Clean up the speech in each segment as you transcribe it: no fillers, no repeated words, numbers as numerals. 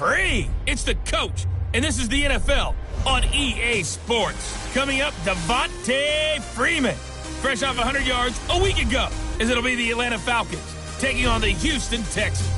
free. It's the coach, and this is the NFL on EA Sports. Coming up, Devontae Freeman, fresh off 100 yards a week ago, as it'll be the Atlanta Falcons taking on the Houston Texans.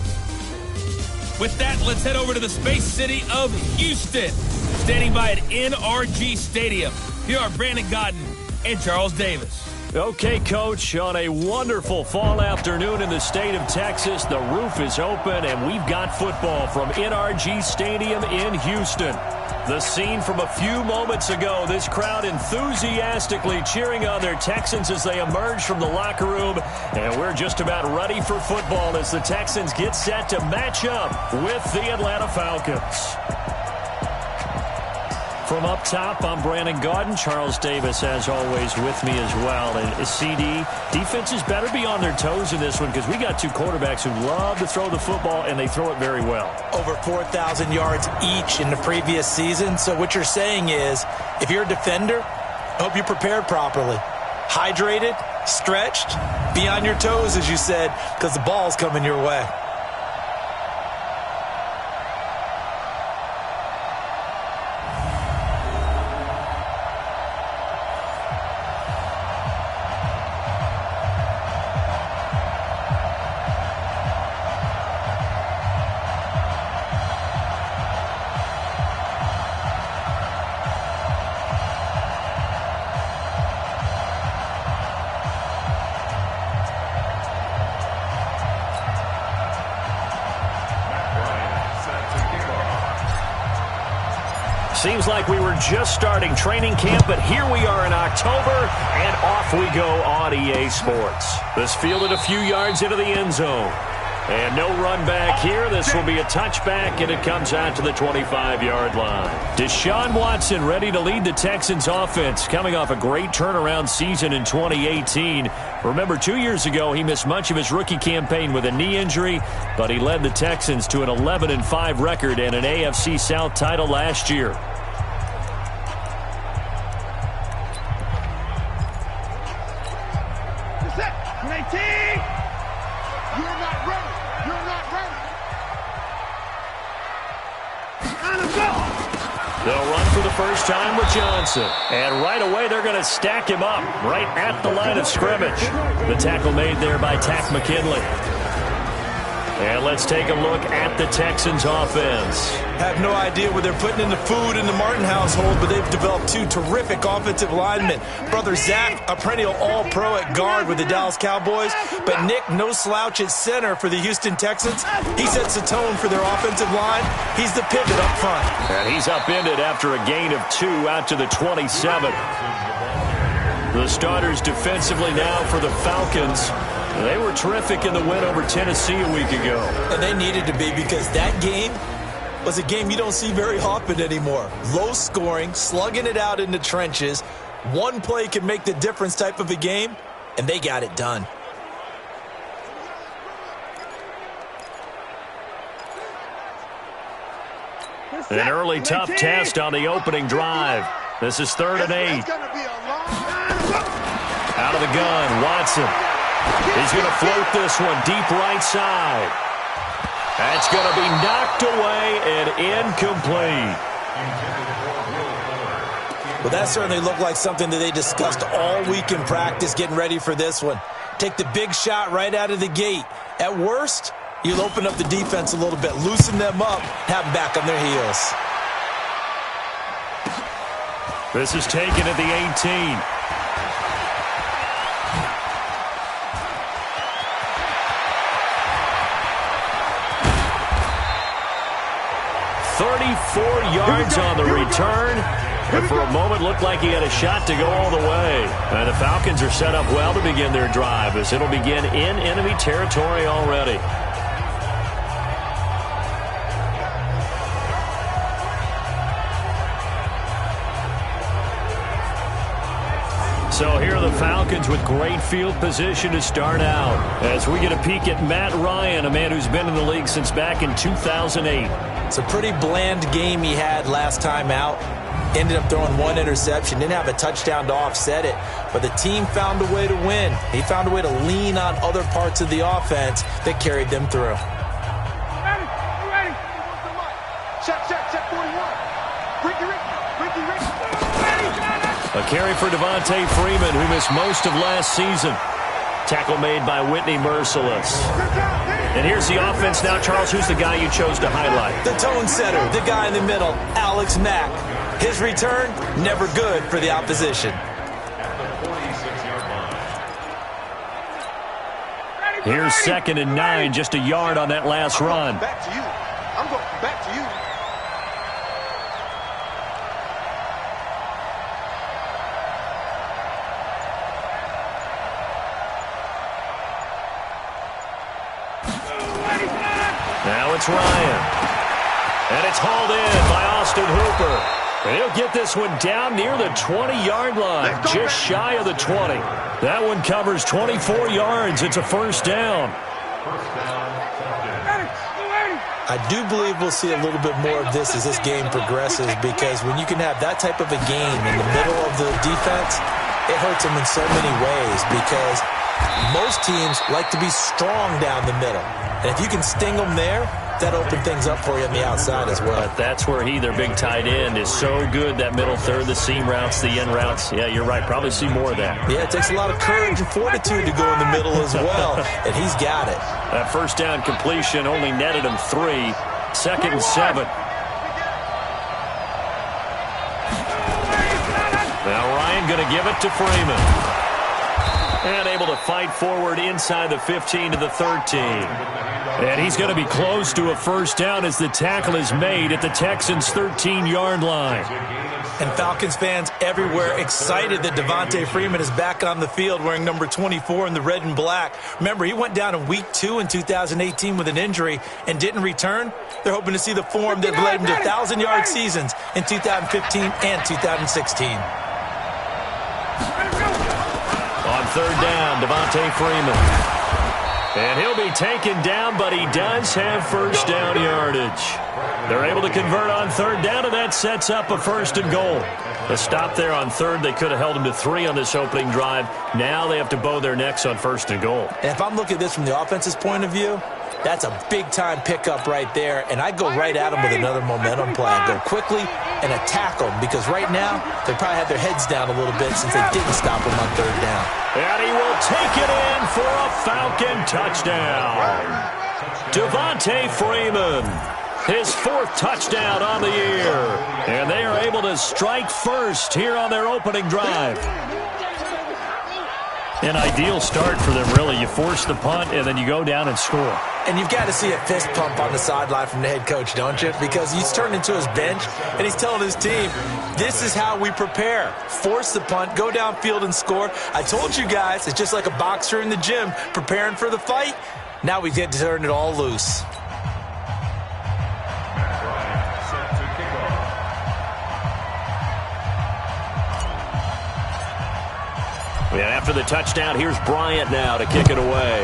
With that, let's head over to the Space City of Houston. Standing by at NRG Stadium, here are Brandon Godden and Charles Davis. Okay, Coach, on a wonderful fall afternoon in the state of Texas, the roof is open, and we've got football from NRG Stadium in Houston. The scene from a few moments ago, this crowd enthusiastically cheering on their Texans as they emerge from the locker room, and we're just about ready for football as the Texans get set to match up with the Atlanta Falcons. From up top, I'm Brandon Gaudin. Charles Davis, as always, with me as well. And CD, defenses better be on their toes in this one because we got two quarterbacks who love to throw the football, and they throw it very well. Over 4,000 yards each in the previous season. So what you're saying is, if you're a defender, hope you're prepared properly. Hydrated, stretched, be on your toes, as you said, because the ball's coming your way. Seems like we were just starting training camp, but here we are in October, and off we go on EA Sports. This fielded a few yards into the end zone. And no run back here. This will be a touchback, and it comes out to the 25-yard line. Deshaun Watson ready to lead the Texans offense, coming off a great turnaround season in 2018. Remember, 2 years ago, he missed much of his rookie campaign with a knee injury, but he led the Texans to an 11-5 record and an AFC South title last year. They'll run for the first time with Johnson. And right away, they're going to stack him up right at the line of scrimmage. The tackle made there by Tack McKinley. And let's take a look at the Texans offense. Have no idea where they're putting in the food in the Martin household, but they've developed two terrific offensive linemen. Brother Zach, a perennial all-pro at guard with the Dallas Cowboys, but Nick, no slouch at center for the Houston Texans. He sets the tone for their offensive line. He's the pivot up front. And he's upended after a gain of 2 out to the 27. The starters defensively now for the Falcons. They were terrific in the win over Tennessee a week ago. And they needed to be, because that game was a game you don't see very often anymore. Low scoring, slugging it out in the trenches. One play can make the difference type of a game, and they got it done. An early tough test on the opening drive. This is 3rd and 8. Out of the gun, Watson. He's going to float this one deep right side. That's going to be knocked away and incomplete. Well, that certainly looked like something that they discussed all week in practice getting ready for this one. Take the big shot right out of the gate. At worst, you'll open up the defense a little bit, loosen them up, have them back on their heels. This is taken at the 18. Yards on the return, and for a moment looked like he had a shot to go all the way. And the Falcons are set up well to begin their drive, as it'll begin in enemy territory already. So here are the Falcons with great field position to start out, as we get a peek at Matt Ryan, a man who's been in the league since back in 2008. It's a pretty bland game he had last time out. Ended up throwing 1 interception. Didn't have a touchdown to offset it. But the team found a way to win. He found a way to lean on other parts of the offense that carried them through. A carry for Devontae Freeman, who missed most of last season. Tackle made by Whitney Merciless. And here's the offense now. Charles, who's the guy you chose to highlight? The tone setter, the guy in the middle, Alex Mack. His return, never good for the opposition. Here's 2nd and 9, just a yard on that last run. Back to you. I'm going back to you. Now it's Ryan. And it's hauled in by Austin Hooper. And he'll get this one down near the 20-yard line, just shy of the 20. That one covers 24 yards. It's a first down. I do believe we'll see a little bit more of this as this game progresses, because when you can have that type of a game in the middle of the defense, it hurts them in so many ways, because most teams like to be strong down the middle. And if you can sting them there, that opens things up for you on the outside as well. But that's where their big tight end, is so good, that middle third, the seam routes, the end routes. Yeah, you're right. Probably see more of that. Yeah, it takes a lot of courage and fortitude to go in the middle as well, and he's got it. That first down completion only netted him 3. 2nd and 7. Now Ryan going to give it to Freeman. And able to fight forward inside the 15 to the 13. And he's going to be close to a first down as the tackle is made at the Texans' 13-yard line. And Falcons fans everywhere excited that Devontae Freeman is back on the field wearing number 24 in the red and black. Remember, he went down in week 2 in 2018 with an injury and didn't return. They're hoping to see the form that led him to 1,000-yard seasons in 2015 and 2016. On third down, Devontae Freeman. And he'll be taken down, but he does have first down yardage. They're able to convert on third down, and that sets up a 1st and goal. A stop there on third. They could have held him to 3 on this opening drive. Now they have to bow their necks on 1st and goal. And if I'm looking at this from the offense's point of view, that's a big-time pickup right there, and I go right at him with another momentum play. I go quickly and attack them, because right now they probably have their heads down a little bit since they didn't stop him on third down. And he will take it in for a Falcon touchdown. Devontae Freeman, his 4th touchdown on the year. And they are able to strike first here on their opening drive. An ideal start for them, really. You force the punt, and then you go down and score. And you've got to see a fist pump on the sideline from the head coach, don't you? Because he's turned into his bench, and he's telling his team, this is how we prepare. Force the punt, go downfield and score. I told you guys, it's just like a boxer in the gym preparing for the fight. Now we get to turn it all loose. And after the touchdown, here's Bryant now to kick it away.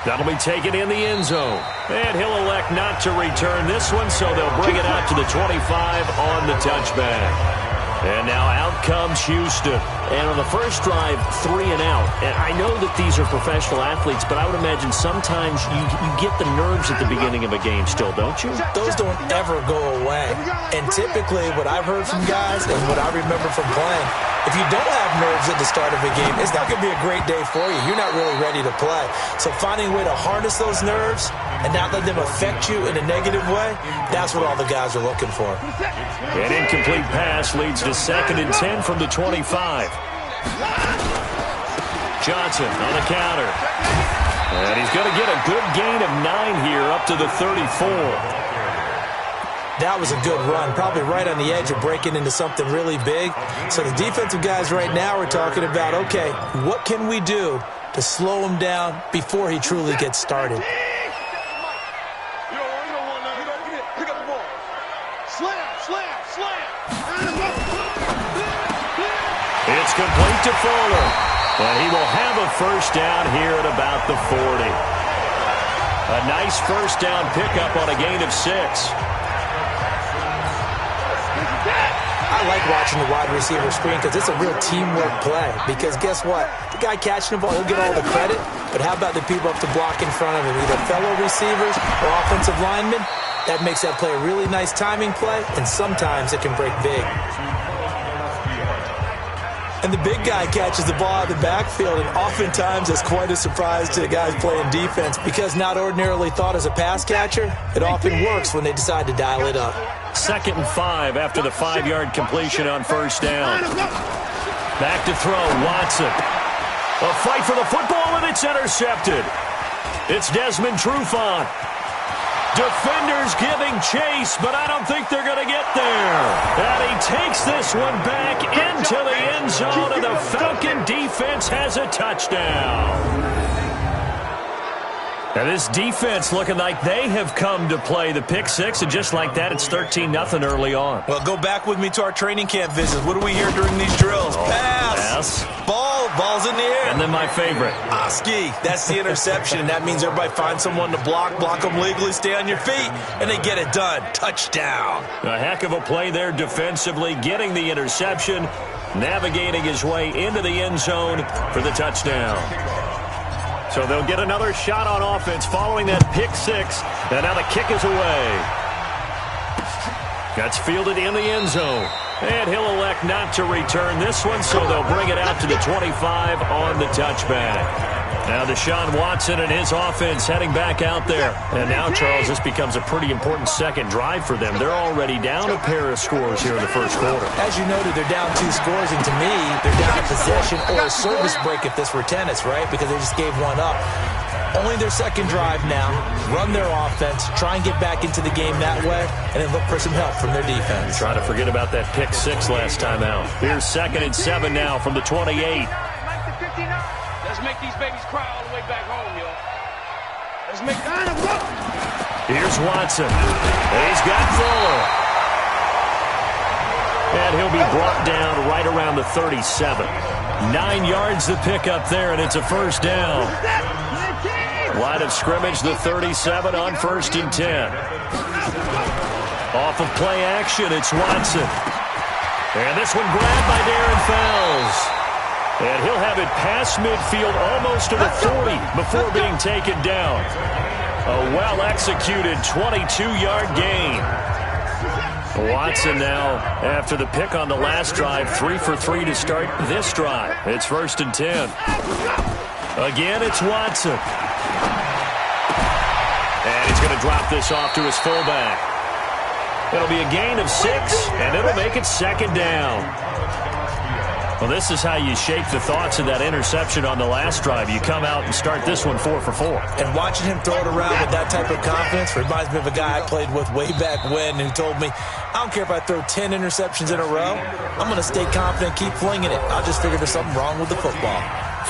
That'll be taken in the end zone. And he'll elect not to return this one, so they'll bring it out to the 25 on the touchback. And now out comes Houston. And on the first drive, 3 and out. And I know that these are professional athletes, but I would imagine sometimes you get the nerves at the beginning of a game still, don't you? Those don't ever go away. And typically what I've heard from guys and what I remember from playing, if you don't have nerves at the start of a game, it's not going to be a great day for you. You're not really ready to play. So finding a way to harness those nerves and not let them affect you in a negative way, that's what all the guys are looking for. An incomplete pass leads to 2nd and 10 from the 25. Johnson on the counter. And he's going to get a good gain of 9 here up to the 34. That was a good run, probably right on the edge of breaking into something really big. So the defensive guys right now are talking about, okay, what can we do to slow him down before he truly gets started? It's complete to Fuller. And he will have a first down here at about the 40. A nice first down pickup on a gain of 6. I like watching the wide receiver screen because it's a real teamwork play. Because guess what? The guy catching the ball, he'll get all the credit. But how about the people up to block in front of him, either fellow receivers or offensive linemen? That makes that play a really nice timing play, and sometimes it can break big. And the big guy catches the ball out of the backfield, and oftentimes that's quite a surprise to the guys playing defense because not ordinarily thought as a pass catcher, it often works when they decide to dial it up. 2nd and 5 after the 5-yard completion on first down. Back to throw, Watson. A fight for the football, and it's intercepted. It's Desmond Trufant. Defenders giving chase, but I don't think they're going to get there. And he takes this one back into the end zone, and the Falcon defense has a touchdown. Now this defense looking like they have come to play the pick six, and just like that, it's 13-0 early on. Well, go back with me to our training camp visits. What do we hear during these drills? Pass. Ball's in the air. And then my favorite. Ski. That's the interception, and that means everybody finds someone to block them legally, stay on your feet, and they get it done. Touchdown. A heck of a play there defensively, getting the interception, navigating his way into the end zone for the touchdown. So they'll get another shot on offense following that pick six, and now the kick is away. That's fielded in the end zone. And he'll elect not to return this one, so they'll bring it out to the 25 on the touchback. Now Deshaun Watson and his offense heading back out there. And now, Charles, this becomes a pretty important second drive for them. They're already down a pair of scores here in the first quarter. As you noted, they're down 2 scores, and to me, they're down a possession or a service break if this were tennis, right? Because they just gave one up. Only their second drive now. Run their offense, try and get back into the game that way, and then look for some help from their defense. Try to forget about that pick six last time out. Here's 2nd and 7 now from the 28. Let's make these babies cry all the way back home, y'all. Let's make Here's Watson. He's got Fuller. And he'll be brought down right around the 37. 9 yards to pick up there, and it's a first down. Line of scrimmage, the 37 on 1st and 10. Off of play action, it's Watson. And this one grabbed by Darren Fells. And he'll have it past midfield almost to the 40 before being taken down. A well-executed 22-yard gain. Watson now, after the pick on the last drive, 3 for 3 to start this drive. It's 1st and 10. Again, it's Watson. And he's going to drop this off to his fullback. It'll be a gain of 6, and it'll make it 2nd down. Well, this is how you shape the thoughts of that interception on the last drive. You come out and start this one 4 for 4. And watching him throw it around with that type of confidence reminds me of a guy I played with way back when who told me, I don't care if I throw 10 interceptions in a row. I'm going to stay confident, keep flinging it. I'll just figure there's something wrong with the football.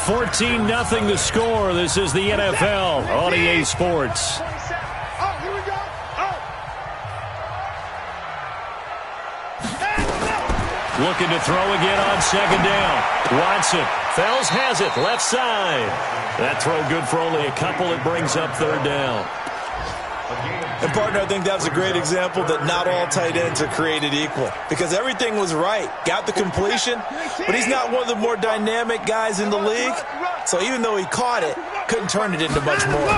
14-0 the score. This is the NFL on EA Sports. Looking to throw again on 2nd down. Watson. Fells has it. Left side. That throw good for only a couple. It brings up 3rd down. And, partner, I think that was a great example that not all tight ends are created equal. Because everything was right. Got the completion, but he's not one of the more dynamic guys in the league. So even though he caught it, couldn't turn it into much more.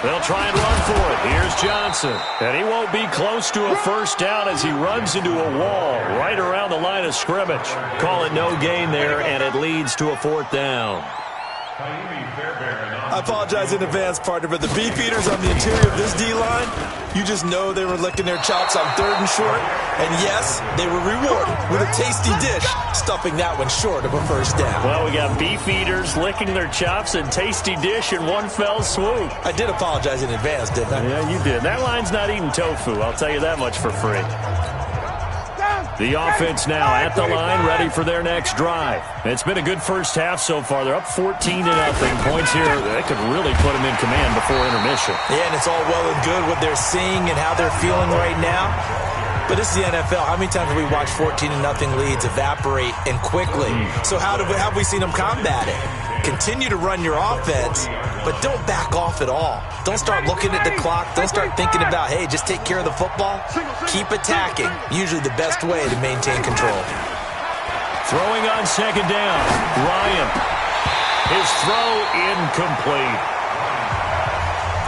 They'll try and run for it. Here's Johnson. And he won't be close to a first down as he runs into a wall right around the line of scrimmage. Call it no gain there, and it leads to a 4th down. I apologize in advance, partner, but the beefeaters on the interior of this D-line, you just know they were licking their chops on 3rd and short. And yes, they were rewarded with a tasty dish, stuffing that one short of a first down. Well, we got beefeaters licking their chops and tasty dish in one fell swoop. I did apologize in advance, didn't I? Yeah, you did. That line's not eating tofu, I'll tell you that much for free. The offense now at the line, ready for their next drive. It's been a good first half so far. They're up 14-0. Points here, that could really put them in command before intermission. Yeah, and it's all well and good what they're seeing and how they're feeling right now. But this is the NFL. How many times have we watched 14-0 leads evaporate and quickly? So how have we seen them combat it? Continue to run your offense, but don't back off at all. Don't start looking at the clock. Don't start thinking about, hey, just take care of the football. Keep attacking. Usually the best way to maintain control. Throwing on 2nd down. Ryan. His throw incomplete.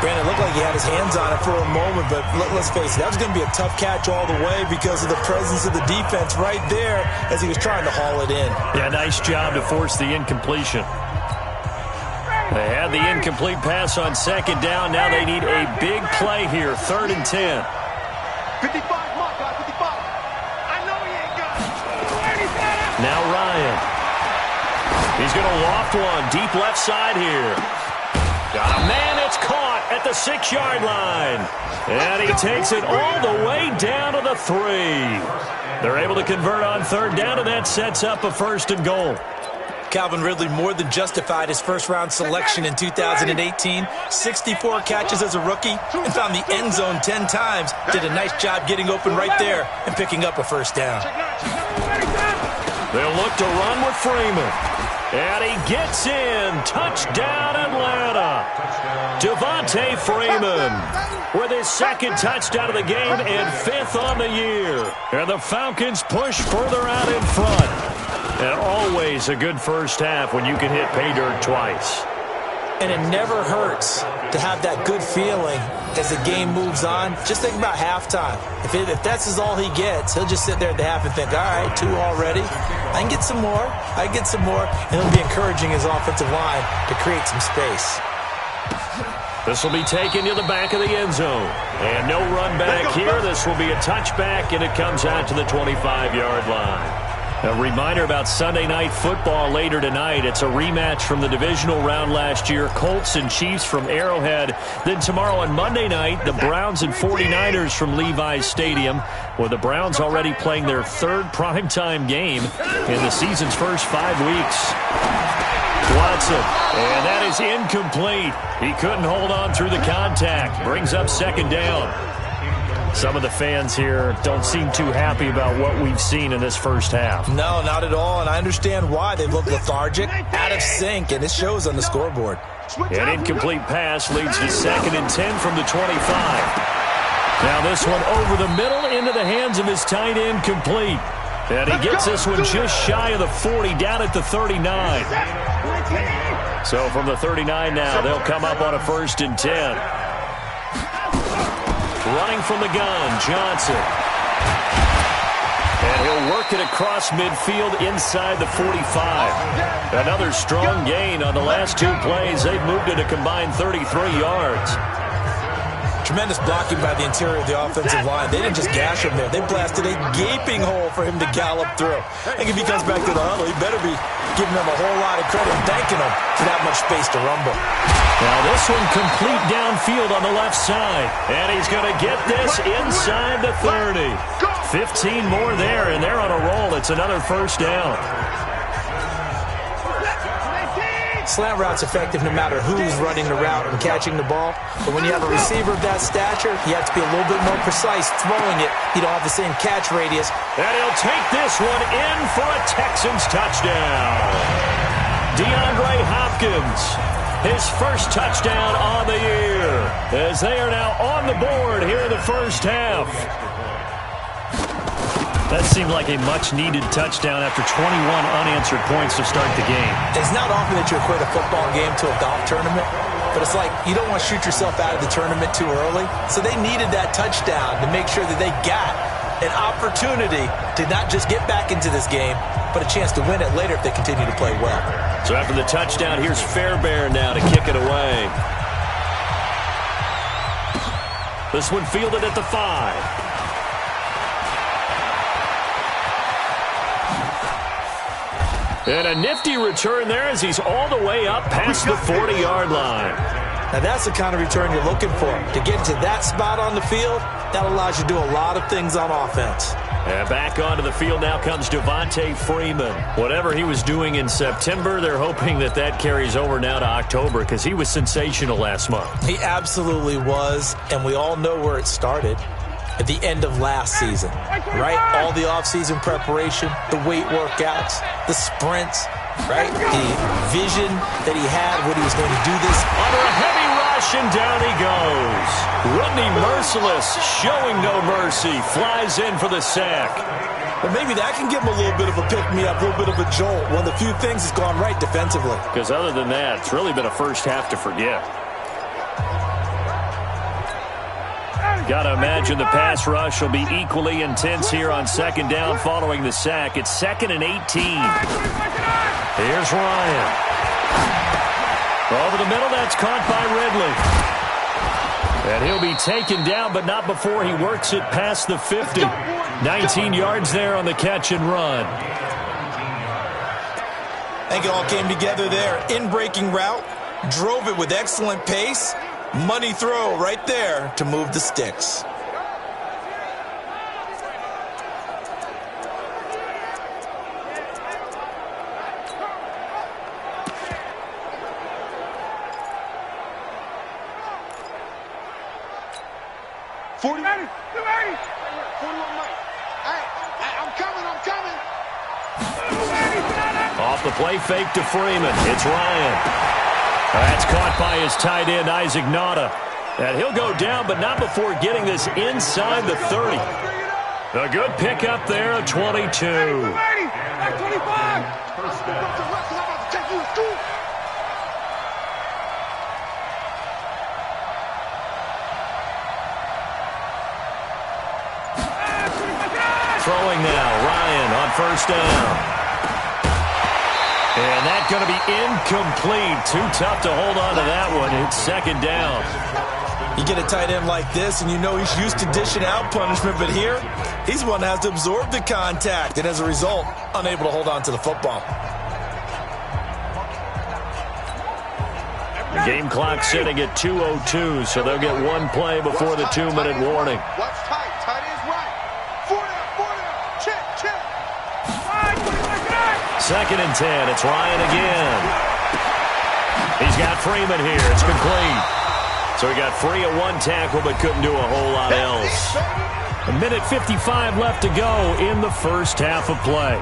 Brandon, it looked like he had his hands on it for a moment, but let's face it, that was going to be a tough catch all the way because of the presence of the defense right there as he was trying to haul it in. Yeah, nice job to force the incompletion. They had the incomplete pass on second down. Now they need a big play here, 3rd and 10. 55, mark, 55. I know he ain't got it. Now Ryan. He's going to loft one, deep left side here. Got a man, it's caught at the 6-yard line. And he takes it all the way down to the 3. They're able to convert on 3rd down, and that sets up a 1st and goal. Calvin Ridley more than justified his first-round selection in 2018. 64 catches as a rookie and found the end zone 10 times. Did a nice job getting open right there and picking up a 1st down. They'll look to run with Freeman. And he gets in. Touchdown, Atlanta. Devontae Freeman with his 2nd touchdown of the game and 5th on the year. And the Falcons push further out in front. And always a good first half when you can hit pay dirt twice. And it never hurts to have that good feeling as the game moves on. Just think about halftime. If that's all he gets, he'll just sit there at the half and think, all right, 2 already. I can get some more. I can get some more. And he'll be encouraging his offensive line to create some space. This will be taken to the back of the end zone. And no run back here. This will be a touchback, and it comes out to the 25-yard line. A reminder about Sunday Night Football later tonight. It's a rematch from the divisional round last year. Colts and Chiefs from Arrowhead. Then tomorrow on Monday night, the Browns and 49ers from Levi's Stadium, with the Browns already playing their 3rd primetime game in the season's first 5 weeks. Watson, and that is incomplete. He couldn't hold on through the contact. Brings up 2nd down. Some of the fans here don't seem too happy about what we've seen in this first half. No, not at all, and I understand why. They look lethargic, out of sync, and it shows on the scoreboard. An incomplete pass leads to 2nd and 10 from the 25. Now this one over the middle into the hands of his tight end, complete. And he gets this one just shy of the 40, down at the 39. So from the 39 now, they'll come up on a 1st and 10. Running from the gun, Johnson. And he'll work it across midfield inside the 45. Another strong gain on the last 2 plays. They've moved it a combined 33 yards. Tremendous blocking by the interior of the offensive line. They didn't just gash him there. They blasted a gaping hole for him to gallop through. I think if he comes back to the huddle, he better be giving them a whole lot of credit and thanking them for that much space to rumble. Now this one complete downfield on the left side. And he's going to get this inside the 30. 15 more there, and they're on a roll. It's another 1st down. Slant route's effective no matter who's running the route and catching the ball. But when you have a receiver of that stature, you have to be a little bit more precise throwing it. You don't have the same catch radius. And he'll take this one in for a Texans touchdown. DeAndre Hopkins, his 1st touchdown on the year, as they are now on the board here in the first half. That seemed like a much-needed touchdown after 21 unanswered points to start the game. It's not often that you equate a football game to a golf tournament, but it's like you don't want to shoot yourself out of the tournament too early. So they needed that touchdown to make sure that they got an opportunity to not just get back into this game, but a chance to win it later if they continue to play well. So after the touchdown, here's Fairbairn now to kick it away. This one fielded at the 5. And a nifty return there as he's all the way up past the 40-yard line. Now that's the kind of return you're looking for. To get into that spot on the field, that allows you to do a lot of things on offense. And back onto the field now comes Devontae Freeman. Whatever he was doing in September, they're hoping that that carries over now to October because he was sensational last month. He absolutely was, and we all know where it started. At the end of last season, right? All the offseason preparation, the weight workouts, the sprints, right? The vision that he had when he was going to do this. Under a heavy rush, and down he goes. Rodney Merciless, showing no mercy, flies in for the sack. But maybe that can give him a little bit of a pick-me-up, a little bit of a jolt. One of the few things that's gone right defensively. Because other than that, it's really been a first half to forget. Got to imagine the pass rush will be equally intense here on second down following the sack. It's 2nd and 18. Here's Ryan. Over the middle, that's caught by Ridley. And he'll be taken down, but not before he works it past the 50. 19 yards there on the catch and run. I think it all came together there. In-breaking route, drove it with excellent pace. Money throw right there to move the sticks. Off the play fake to Freeman. It's Ryan. That's caught by his tight end, Isaac Nauta. And he'll go down, but not before getting this inside the 30. A good pickup there, a 22. Throwing now, Ryan on first down. And that's going to be incomplete. Too tough to hold on to that one. It's second down. You get a tight end like this, and you know he's used to dishing out punishment, but here, he's the one that has to absorb the contact, and as a result, unable to hold on to the football. The game clock sitting at 2:02, so they'll get one play before the 2-minute warning. What's tight? Tight end's right. 4 down. Check. 2nd and 10. It's Ryan again. He's got Freeman here. It's complete. So he got free of one tackle but couldn't do a whole lot else. 1:55 left to go in the first half of play.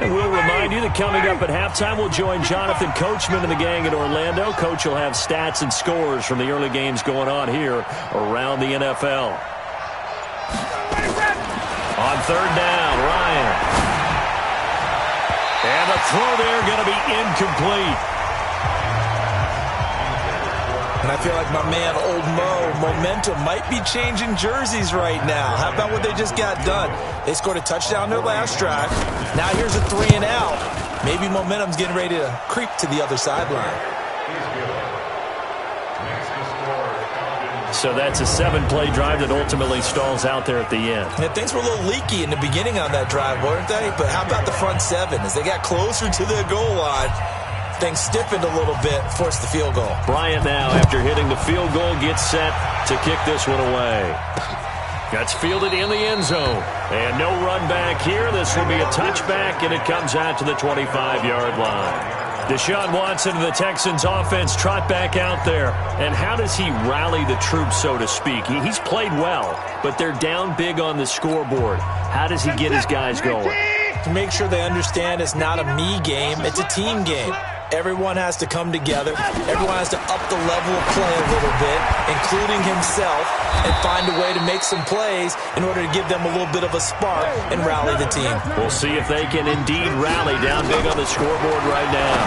And we'll remind you that coming up at halftime, we'll join Jonathan Coachman and the gang in Orlando. Coach will have stats and scores from the early games going on here around the NFL. On third down, Ryan. And the throw there going to be incomplete. And I feel like my man, Old Mo, momentum might be changing jerseys right now. How about what they just got done? They scored a touchdown their last drive. Now here's a 3 and out. Maybe momentum's getting ready to creep to the other sideline. So that's a 7-play drive that ultimately stalls out there at the end. Yeah, things were a little leaky in the beginning on that drive, weren't they? But how about the front 7? As they got closer to the goal line, things stiffened a little bit, forced the field goal. Bryant now, after hitting the field goal, gets set to kick this one away. That's fielded in the end zone. And no run back here. This will be a touchback, and it comes out to the 25-yard line. Deshaun Watson and the Texans offense trot back out there. And how does he rally the troops, so to speak? He's played well, but they're down big on the scoreboard. How does he get his guys going? To make sure they understand it's not a me game, it's a team game. Everyone has to come together. Everyone has to up the level of play a little bit, including himself, and find a way to make some plays in order to give them a little bit of a spark and rally the team. We'll see if they can indeed rally down big on the scoreboard right now.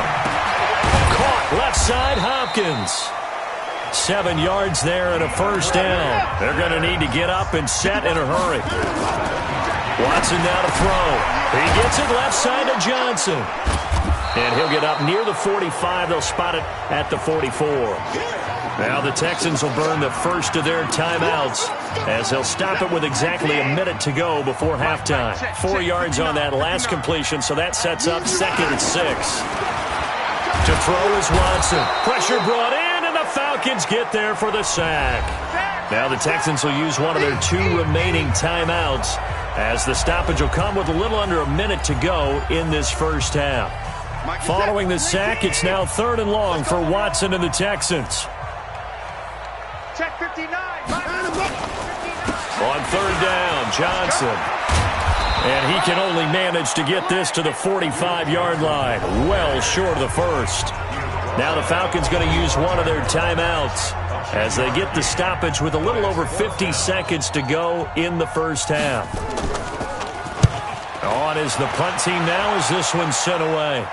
Caught left side, Hopkins. 7 yards there and a first down. They're going to need to get up and set in a hurry. Watson now to throw. He gets it left side to Johnson. And he'll get up near the 45. They'll spot it at the 44. Now the Texans will burn the first of their timeouts as they'll stop it with exactly a minute to go before halftime. 4 yards on that last completion, so that sets up 2nd and 6. To throw is Watson. Pressure brought in, and the Falcons get there for the sack. Now the Texans will use one of their 2 remaining timeouts as the stoppage will come with a little under a minute to go in this first half. Following the sack, it's now 3rd and long for Watson and the Texans. Check 59. On 3rd down, Johnson. And he can only manage to get this to the 45-yard line, well short of the first. Now the Falcons going to use one of their timeouts as they get the stoppage with a little over 50 seconds to go in the first half. On is the punt team now as this one's sent away.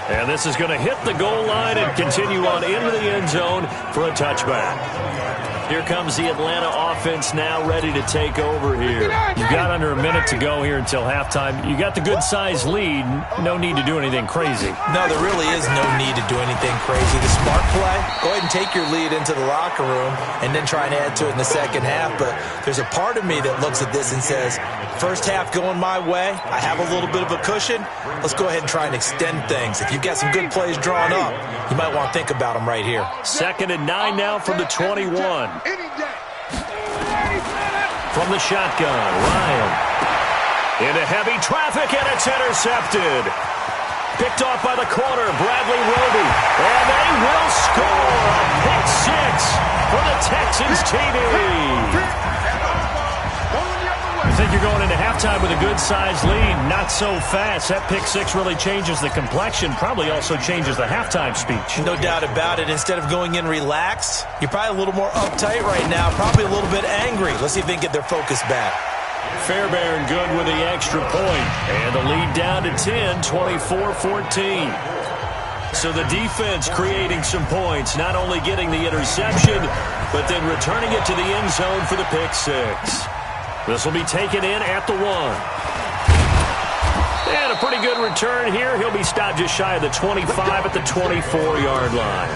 And this is going to hit the goal line and continue on into the end zone for a touchback. Here comes the Atlanta offense now ready to take over here. You've got under a minute to go here until halftime. You got the good-sized lead. No need to do anything crazy. No, there really is no need to do anything crazy. The smart play, go ahead and take your lead into the locker room and then try and add to it in the second half. But there's a part of me that looks at this and says, first half going my way, I have a little bit of a cushion. Let's go ahead and try and extend things. If you've got some good plays drawn up, you might want to think about them right here. 2nd and 9 now from the 21. From the shotgun, Ryan. Into heavy traffic, and it's intercepted. Picked off by the corner, Bradley Roby. And they will score a pick 6 for the Texans TD. You think you're going into halftime with a good-sized lead. Not so fast. That pick 6 really changes the complexion, probably also changes the halftime speech. No doubt about it. Instead of going in relaxed, you're probably a little more uptight right now, probably a little bit angry. Let's see if they can get their focus back. Fairbairn good with the extra point. And the lead down to 10, 24-14. So the defense creating some points, not only getting the interception, but then returning it to the end zone for the pick 6. This will be taken in at the 1. And a pretty good return here. He'll be stopped just shy of the 25 at the 24-yard line.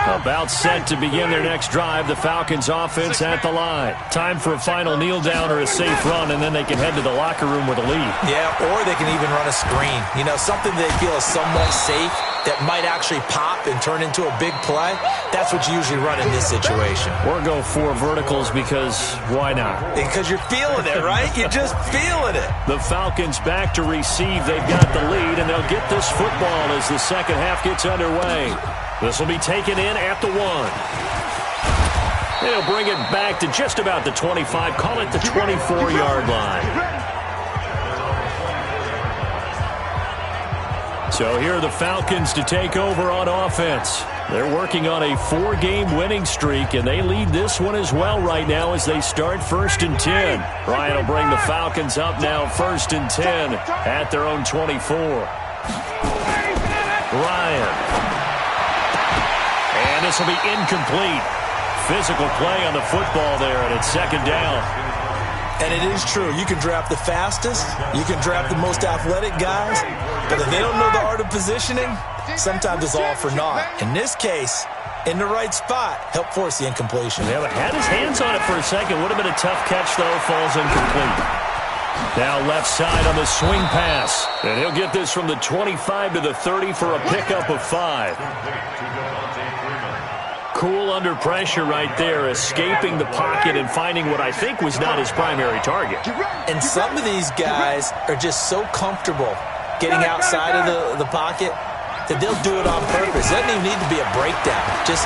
About set to begin their next drive. The Falcons offense at the line. Time for a final kneel down or a safe run, and then they can head to the locker room with a lead. Yeah, or they can even run a screen. You know, something they feel is somewhat safe that might actually pop and turn into a big play. That's what you usually run in this situation. Or go 4 verticals because why not? Because you're feeling it, right? You're just feeling it. The Falcons back to receive. They've got the lead, and they'll get this football as the second half gets underway. This will be taken in at the 1. They'll bring it back to just about the 25. Call it the 24-yard line. So here are the Falcons to take over on offense. They're working on a 4-game winning streak, and they lead this one as well right now as they start 1st and 10. Ryan will bring the Falcons up now 1st and 10 at their own 24. Ryan. And this will be incomplete. Physical play on the football there, and it's 2nd down. And it is true. You can draft the fastest. You can draft the most athletic guys. But if they don't know the art of positioning, sometimes it's all for naught. In this case, in the right spot, help force the incompletion. Yeah, had his hands on it for a second. Would have been a tough catch, though. Falls incomplete. Now left side on the swing pass. And he'll get this from the 25 to the 30 for a pickup of 5. Cool under pressure right there, escaping the pocket and finding what I think was not his primary target. And some of these guys are just so comfortable getting outside of the pocket that they'll do it on purpose. It doesn't even need to be a breakdown. Just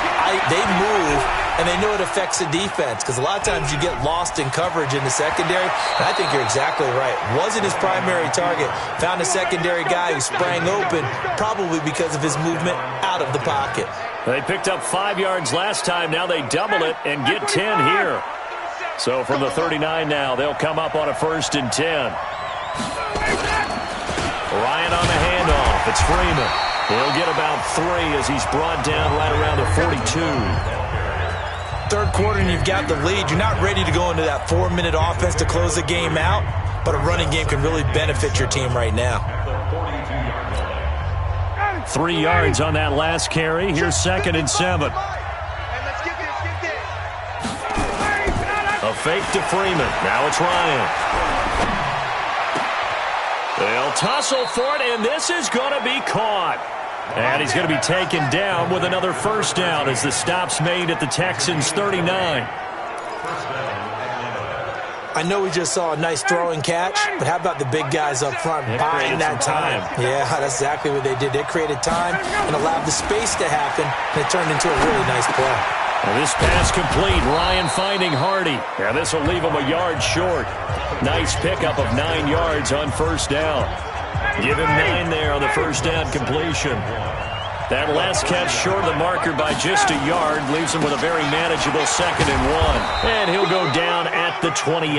they move, and they know it affects the defense because a lot of times you get lost in coverage in the secondary, and I think you're exactly right. Wasn't his primary target. Found a secondary guy who sprang open, probably because of his movement out of the pocket. They picked up 5 yards last time. Now they double it and get 10 here. So from the 39 now, they'll come up on a 1st and 10. Ryan on the handoff. It's Freeman. He'll get about 3 as he's brought down right around the 42. 3rd quarter and you've got the lead. You're not ready to go into that 4-minute offense to close the game out, but a running game can really benefit your team right now. 3 yards on that last carry. Here's 2nd and 7. A fake to Freeman. Now it's Ryan. They'll tussle for it, and this is going to be caught. And he's going to be taken down with another 1st down as the stop's made at the Texans' 39. I know we just saw a nice throwing catch, but how about the big guys up front buying that time? Yeah, that's exactly what they did. They created time and allowed the space to happen, and it turned into a really nice play. And this pass complete. Ryan finding Hardy. And this will leave him a yard short. Nice pickup of 9 yards on first down. Give him 9 there on the first down completion. That last catch short of the marker by just a yard leaves him with a very manageable 2nd and 1. And he'll go down at the 28.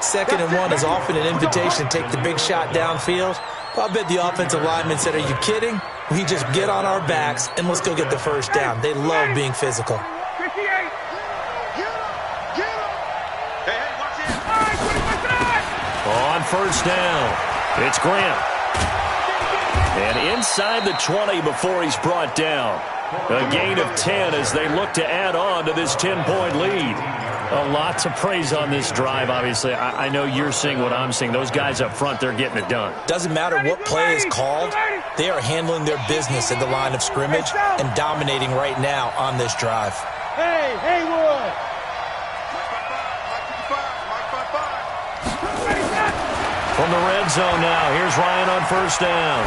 2nd and 1 is often an invitation to take the big shot downfield. Well, I bet the offensive lineman said, are you kidding? We just get on our backs and let's go get the first down. They love being physical. 58. Get him. Hey, watch it. On first down, it's Grant. And inside the 20 before he's brought down. A gain of 10 as they look to add on to this 10-point lead. A lot to praise on this drive, obviously. I know you're seeing what I'm seeing. Those guys up front, they're getting it done. Doesn't matter what play is called. They are handling their business at the line of scrimmage and dominating right now on this drive. Hey, Haywood. From the red zone now, here's Ryan on first down.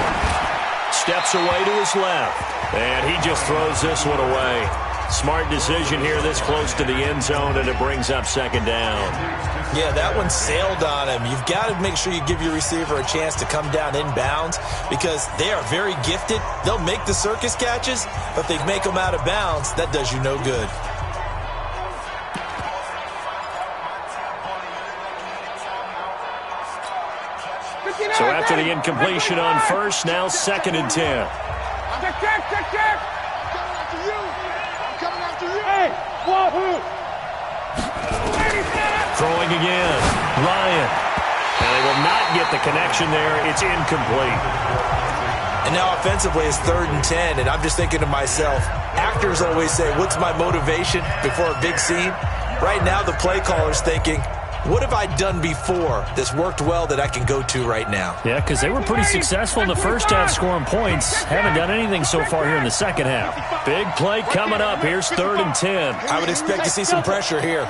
Steps away to his left. And he just throws this one away. Smart decision here this close to the end zone, and it brings up 2nd down. Yeah, that one sailed on him. You've got to make sure you give your receiver a chance to come down inbounds because they are very gifted. They'll make the circus catches, but if they make them out of bounds, that does you no good. So after the incompletion on first, now 2nd and 10. Check. Coming after you. Hey, wahoo. Throwing again. Ryan. And they will not get the connection there. It's incomplete. And now offensively it's 3rd and 10, and I'm just thinking to myself, actors always say, what's my motivation before a big scene? Right now the play caller's thinking, what have I done before that's worked well that I can go to right now? Yeah, because they were pretty successful in the first half scoring points. Haven't done anything so far here in the second half. Big play coming up. Here's 3rd and 10. I would expect to see some pressure here.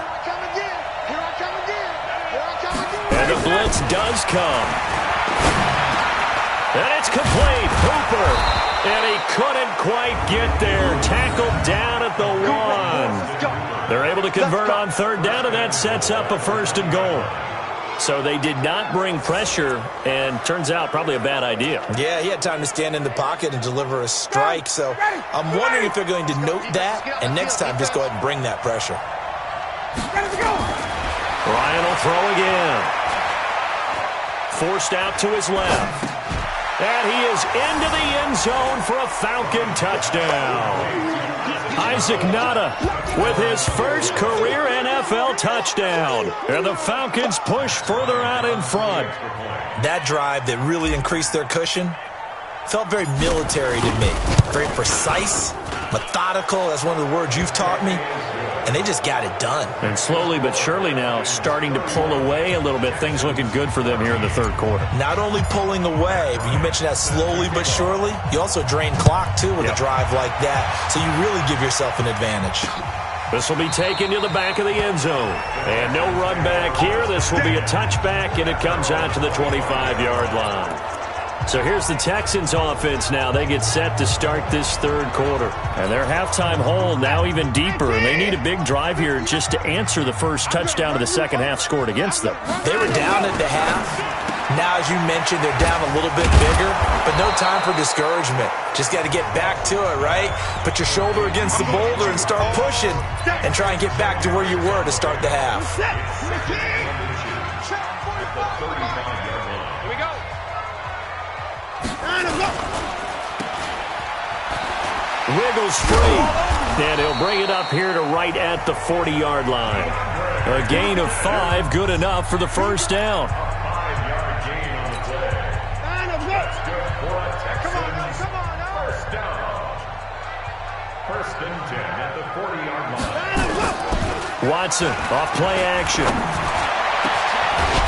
And the blitz does come. And it's complete. Hooper. And he couldn't quite get there. Tackled down at the 1. They're able to convert on 3rd down, and that sets up a 1st and goal. So they did not bring pressure, and turns out probably a bad idea. Yeah, he had time to stand in the pocket and deliver a strike. So I'm wondering if they're going to note that, and next time just go ahead and bring that pressure. Ryan will throw again. Forced out to his left. And he is into the end zone for a Falcon touchdown. Isaac Nada with his first career NFL touchdown. And the Falcons push further out in front. That drive that really increased their cushion felt very military to me. Very precise, methodical. That's one of the words you've taught me. And they just got it done. And slowly but surely now starting to pull away a little bit. Things looking good for them here in the 3rd quarter. Not only pulling away, but you mentioned that slowly but surely. You also drain clock, too, with a drive like that. So you really give yourself an advantage. This will be taken to the back of the end zone. And no run back here. This will be a touchback, and it comes out to the 25-yard line. So here's the Texans offense now. They get set to start this 3rd quarter. And their halftime hole now even deeper. And they need a big drive here just to answer the first touchdown of the second half scored against them. They were down at the half. Now, as you mentioned, they're down a little bit bigger, but no time for discouragement. Just got to get back to it, right? Put your shoulder against the boulder and start pushing and try and get back to where you were to start the half. Wiggles free, and he'll bring it up here to right at the 40-yard line. A gain of 5, good enough for the first down. First and 10 at the 40-yard line. Watson off play action.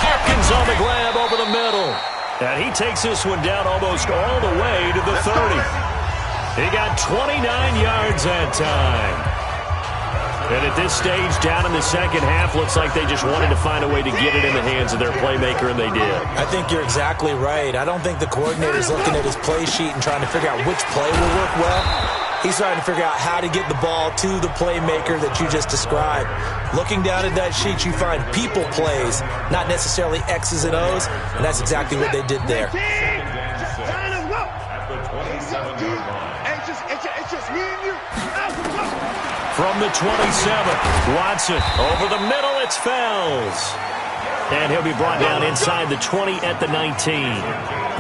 Hopkins on the grab over the middle. And he takes this one down almost all the way to the 30. He got 29 yards that time. And at this stage, down in the second half, looks like they just wanted to find a way to get it in the hands of their playmaker, and they did. I think you're exactly right. I don't think the coordinator's looking at his play sheet and trying to figure out which play will work well. He's trying to figure out how to get the ball to the playmaker that you just described. Looking down at that sheet, you find people plays, not necessarily X's and O's, and that's exactly what they did there. It's just me and you. From the 27, Watson over the middle, it's Fells. And he'll be brought down inside the 20 at the 19.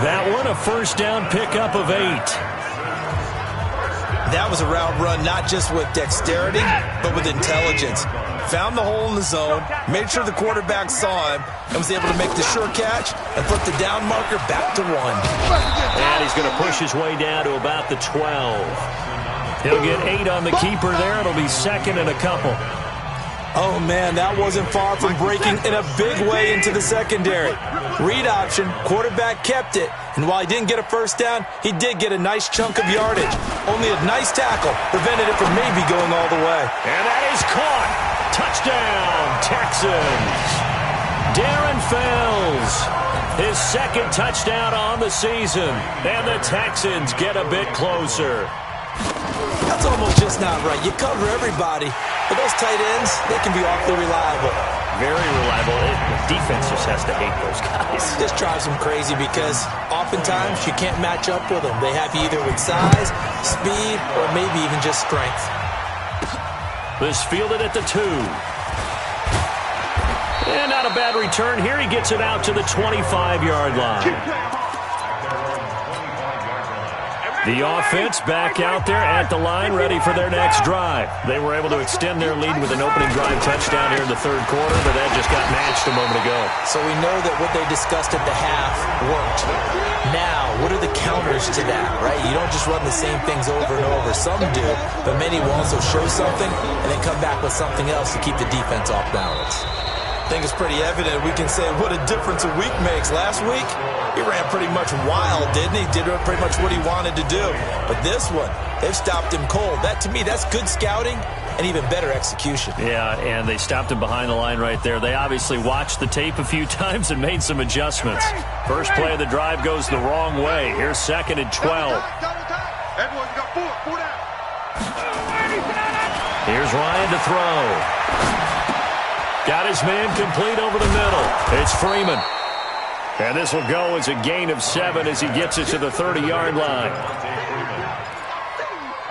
That one, a first down pickup of 8. That was a route run not just with dexterity, but with intelligence. Found the hole in the zone, made sure the quarterback saw him, and was able to make the sure catch and flip the down marker back to 1. And he's going to push his way down to about the 12. He'll get 8 on the keeper there. It'll be second and a couple. Oh, man, that wasn't far from breaking in a big way into the secondary. Read option, quarterback kept it, and while he didn't get a first down, he did get a nice chunk of yardage. Only a nice tackle prevented it from maybe going all the way. And that is caught. Touchdown, Texans. Darren Fells, his second touchdown on the season, and the Texans get a bit closer. That's almost just not right. You cover everybody, but those tight ends, they can be awfully reliable. Very reliable. The defense just has to hate those guys. This drives them crazy because oftentimes you can't match up with them. They have you either with size, speed, or maybe even just strength. This fielded at the 2. And not a bad return here. He gets it out to the 25-yard line. The offense back out there at the line, ready for their next drive. They were able to extend their lead with an opening drive touchdown here in the third quarter, but that just got matched a moment ago. So we know that what they discussed at the half worked. Now, what are the counters to that, right? You don't just run the same things over and over. Some do, but many will also show something and then come back with something else to keep the defense off balance. I think it's pretty evident. We can say what a difference a week makes. Last week, he ran pretty much wild, didn't he? Did pretty much what he wanted to do. But this one, they've stopped him cold. That, to me, that's good scouting and even better execution. Yeah, and they stopped him behind the line right there. They obviously watched the tape a few times and made some adjustments. First play of the drive goes the wrong way. Here's second and 12. Everyone, you got four down. Here's Ryan to throw. Got his man complete over the middle. It's Freeman. And this will go as a gain of 7 as he gets it to the 30-yard line.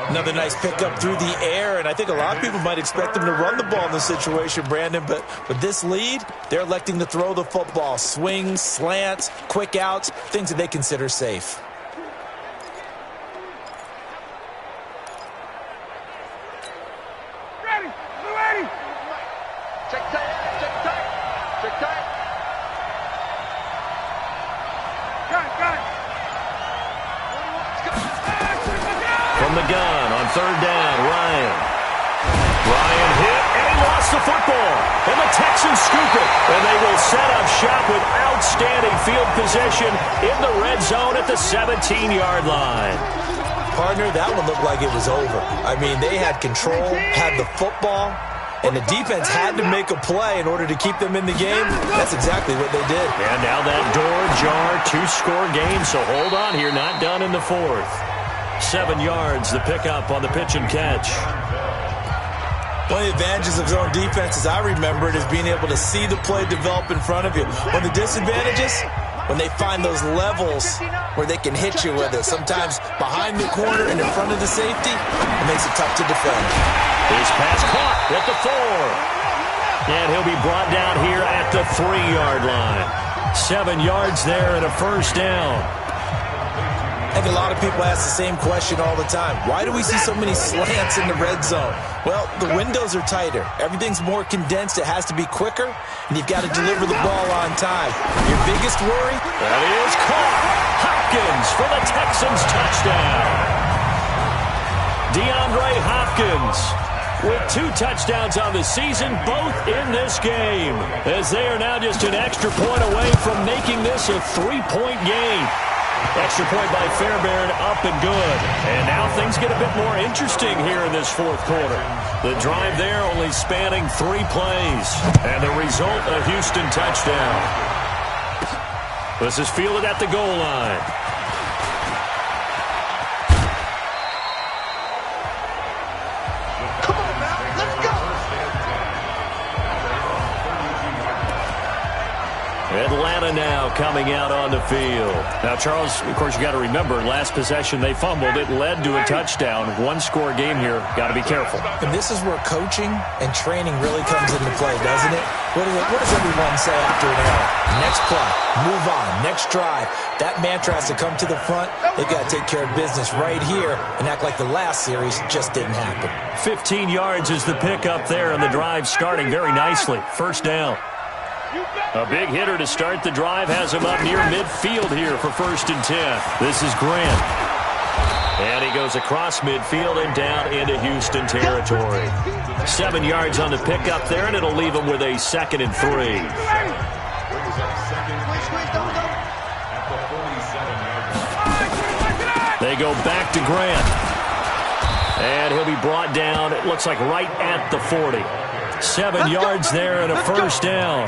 Another nice pickup through the air, and I think a lot of people might expect them to run the ball in this situation, Brandon, but with this lead, they're electing to throw the football. Swings, slants, quick outs, things that they consider safe. Ready. Check tight. Got it. From the gun on third down, Ryan hit, and he lost the football. And the Texans scoop it, and they will set up shop with outstanding field position in the red zone at the 17-yard line. Partner, that one looked like it was over. I mean, they had control, had the football, and the defense had to make a play in order to keep them in the game. That's exactly what they did. And now that door jar, 2-score game, so hold on here, not done in the fourth. 7 yards, the pickup on the pitch and catch. One of the advantages of zone defense, as I remember it, is being able to see the play develop in front of you. One of the disadvantages, when they find those levels where they can hit you with it, sometimes behind the corner and in front of the safety, it makes it tough to defend. His pass caught at the 4. And he'll be brought down here at the 3-yard line. 7 yards there and a first down. I think a lot of people ask the same question all the time. Why do we see so many slants in the red zone? Well, the windows are tighter. Everything's more condensed. It has to be quicker, and you've got to deliver the ball on time. Your biggest worry? That is caught. Hopkins for the Texans touchdown. DeAndre Hopkins with 2 touchdowns on the season, both in this game, as they are now just an extra point away from making this a 3-point game. Extra point by Fairbairn, up and good. And now things get a bit more interesting here in this fourth quarter. The drive there only spanning 3 plays. And the result, a Houston touchdown. This is fielded at the goal line. coming out on the field. Now, Charles, of course, you got to remember, last possession they fumbled. It led to a touchdown. One-score game here. Got to be careful. And this is where coaching and training really comes into play, doesn't it? What does everyone say after an error? Next play, move on, next drive. That mantra has to come to the front. They've got to take care of business right here and act like the last series just didn't happen. 15 yards is the pickup there, and the drive starting very nicely. First down. A big hitter to start the drive has him up near midfield here for 1st and 10. This is Grant. And he goes across midfield and down into Houston territory. 7 yards on the pickup there, and it'll leave him with a 2nd and 3. They go back to Grant. And he'll be brought down, it looks like right at the 40. 7 yards there and a first down.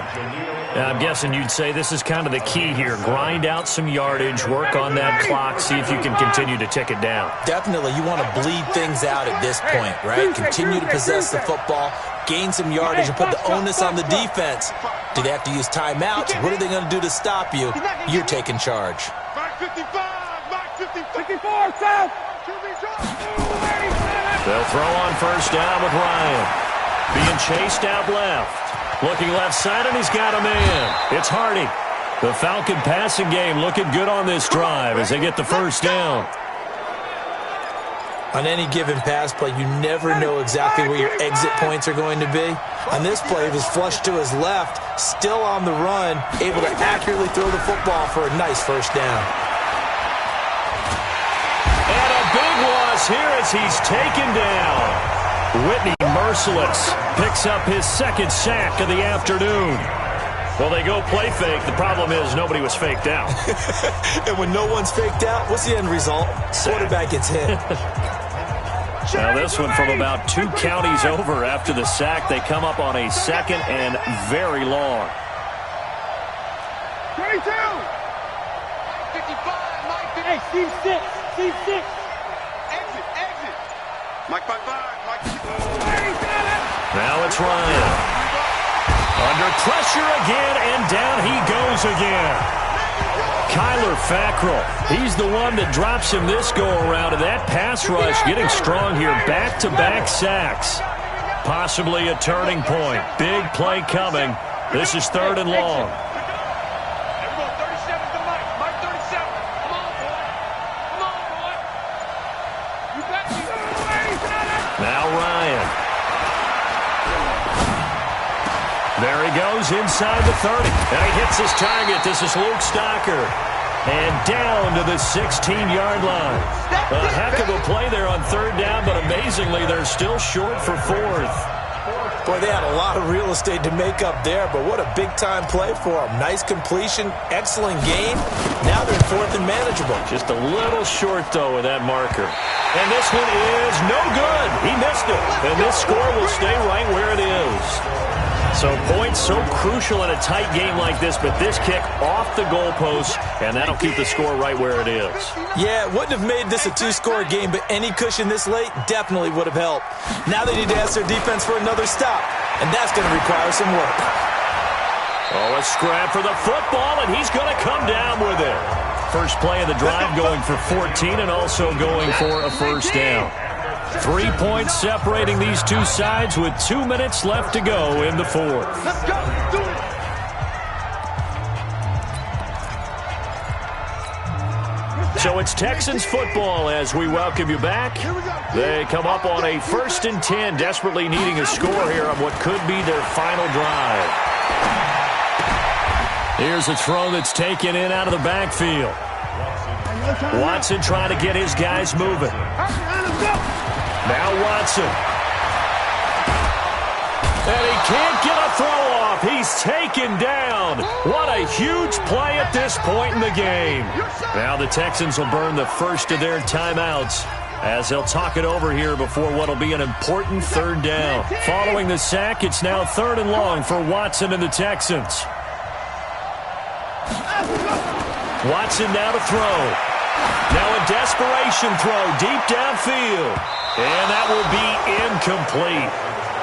Now, I'm guessing you'd say this is kind of the key here. Grind out some yardage, work on that clock, see if you can continue to tick it down. Definitely. You want to bleed things out at this point, right? Continue to possess the football, gain some yardage, and put the onus on the defense. Do they have to use timeouts? What are they going to do to stop you? You're taking charge. Mark 55, Mark 54, South. They'll throw on first down with Ryan. Being chased out left. Looking left side, and he's got a man. It's Hardy. The Falcon passing game looking good on this drive as they get the first down. On any given pass play, you never know exactly where your exit points are going to be. On this play, he was flushed to his left, still on the run, able to accurately throw the football for a nice first down. And a big loss here as he's taken down. Whitney Merciless picks up his 2nd sack of the afternoon. Well, they go play fake. The problem is nobody was faked out. And when no one's faked out, what's the end result? Quarterback gets hit. Now this one from about 2 counties over after the sack. They come up on a 2nd and very long. 22. 55, Mike 50. Hey, Steve 6. Steve 6. Exit. Mike 55. Mike 50. Now it's Ryan. Under pressure again, and down he goes again. Kyler Fackrell, he's the one that drops him this go-around, and that pass rush getting strong here. Back-to-back sacks. Possibly a turning point. Big play coming. This is 3rd and long. Everyone, 37 to Mike. Mike 37. Come on, boy. Come on, boy. You got me. Now Ryan. There he goes inside the 30. And he hits his target. This is Luke Stocker. And down to the 16-yard line. A heck of a play there on 3rd down, but amazingly, they're still short for 4th. Boy, they had a lot of real estate to make up there, but what a big-time play for them. Nice completion, excellent game. Now they're 4th and manageable. Just a little short, though, with that marker. And this one is no good. He missed it. And this score will stay right where it is. So points so crucial in a tight game like this, but this kick off the goalpost, and that'll keep the score right where it is. Yeah, it wouldn't have made this a 2-score game, but any cushion this late definitely would have helped. Now they need to ask their defense for another stop, and that's going to require some work. Oh, a scrap for the football, and he's going to come down with it. First play of the drive going for 14 and also going for a first down. 3 points separating these two sides with 2 minutes left to go in the 4th. Let's go. Do it. So it's Texans football as we welcome you back. They come up on a 1st and 10, desperately needing a score here on what could be their final drive. Here's a throw that's taken in out of the backfield. Watson trying to get his guys moving. Now Watson. And he can't get a throw off. He's taken down. What a huge play at this point in the game. Now the Texans will burn the first of their timeouts as they'll talk it over here before what will be an important 3rd down. Following the sack, it's now 3rd and long for Watson and the Texans. Watson now to throw. Now a desperation throw deep downfield. And that will be incomplete.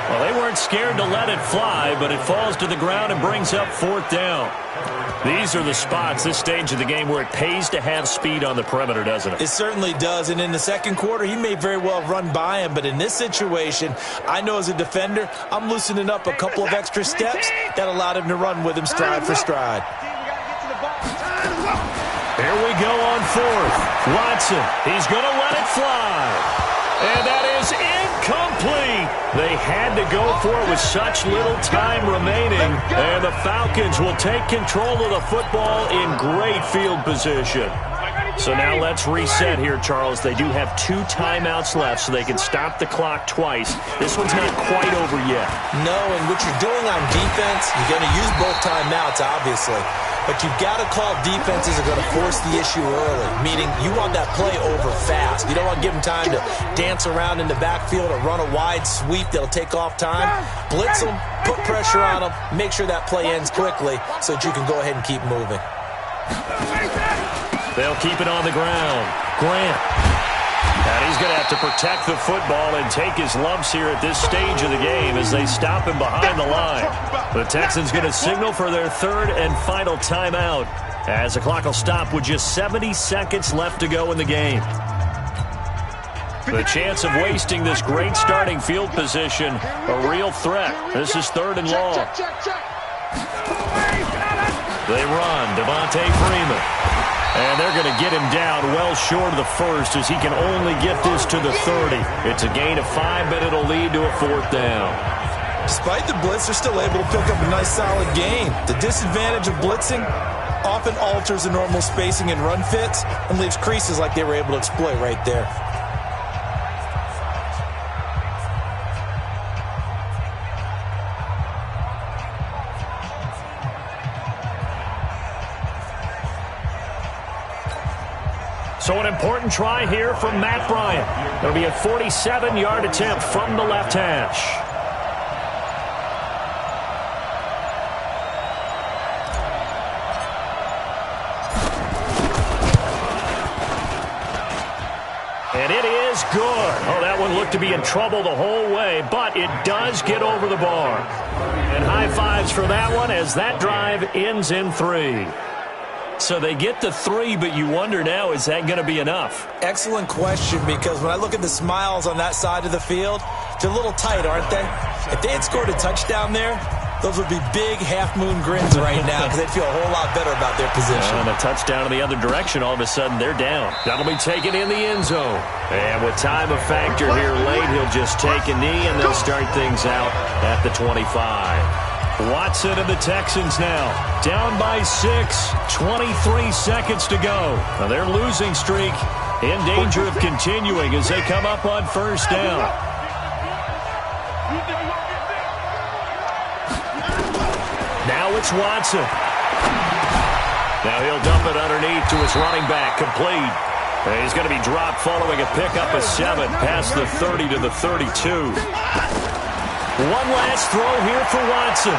Well, they weren't scared to let it fly, but it falls to the ground and brings up 4th down. These are the spots, this stage of the game, where it pays to have speed on the perimeter, doesn't it? It certainly does, and in the second quarter, he may very well run by him, but in this situation, I know as a defender, I'm loosening up a couple of extra steps that allowed him to run with him stride for stride. Here we go on 4th. Watson, he's going to let it fly. And that is incomplete. They had to go for it with such little time remaining. And the Falcons will take control of the football in great field position. So now let's reset here, Charles. They do have 2 timeouts left, so they can stop the clock twice. This one's not quite over yet. No, and what you're doing on defense, you're going to use both timeouts, obviously. But you've got to call defenses are going to force the issue early, meaning you want that play over fast. You don't want to give them time to dance around in the backfield or run a wide sweep that'll take off time. Blitz them, put pressure on them, make sure that play ends quickly so that you can go ahead and keep moving. They'll keep it on the ground. Grant. And he's going to have to protect the football and take his lumps here at this stage of the game as they stop him behind the line. The Texans going to signal for their 3rd and final timeout as the clock will stop with just 70 seconds left to go in the game. The chance of wasting this great starting field position, a real threat. This is 3rd and long. They run. Devontae Freeman. And they're going to get him down well short of the 1st as he can only get this to the 30. It's a gain of 5, but it'll lead to a 4th down. Despite the blitz, they're still able to pick up a nice solid gain. The disadvantage of blitzing often alters the normal spacing and run fits and leaves creases like they were able to exploit right there. So an important try here from Matt Bryant. It'll be a 47-yard attempt from the left hash. And it is good. Oh, that one looked to be in trouble the whole way, but it does get over the bar. And high fives for that one as that drive ends in 3. So they get the 3, but you wonder now, is that going to be enough? Excellent question, because when I look at the smiles on that side of the field, they're a little tight, aren't they? If they had scored a touchdown there, those would be big half-moon grins right now because they'd feel a whole lot better about their position. And a touchdown in the other direction, all of a sudden they're down. That'll be taken in the end zone. And with time a factor here late, he'll just take a knee, and they'll start things out at the 25. Watson and the Texans now down by 6, 23 seconds to go. Now their losing streak in danger of continuing as they come up on 1st down. Now it's Watson. Now he'll dump it underneath to his running back, complete. And he's going to be dropped following a pickup of 7 past the 30 to the 32. One last throw here for Watson.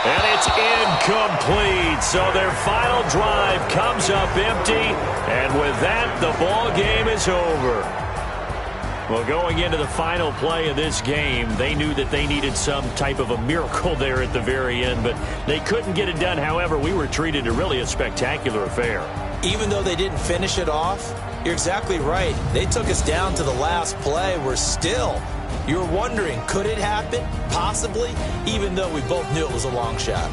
And it's incomplete. So their final drive comes up empty. And with that, the ball game is over. Well, going into the final play of this game, they knew that they needed some type of a miracle there at the very end, but they couldn't get it done. However, we were treated to really a spectacular affair. Even though they didn't finish it off, you're exactly right. They took us down to the last play. We're still... You're wondering, could it happen? Possibly, even though we both knew it was a long shot.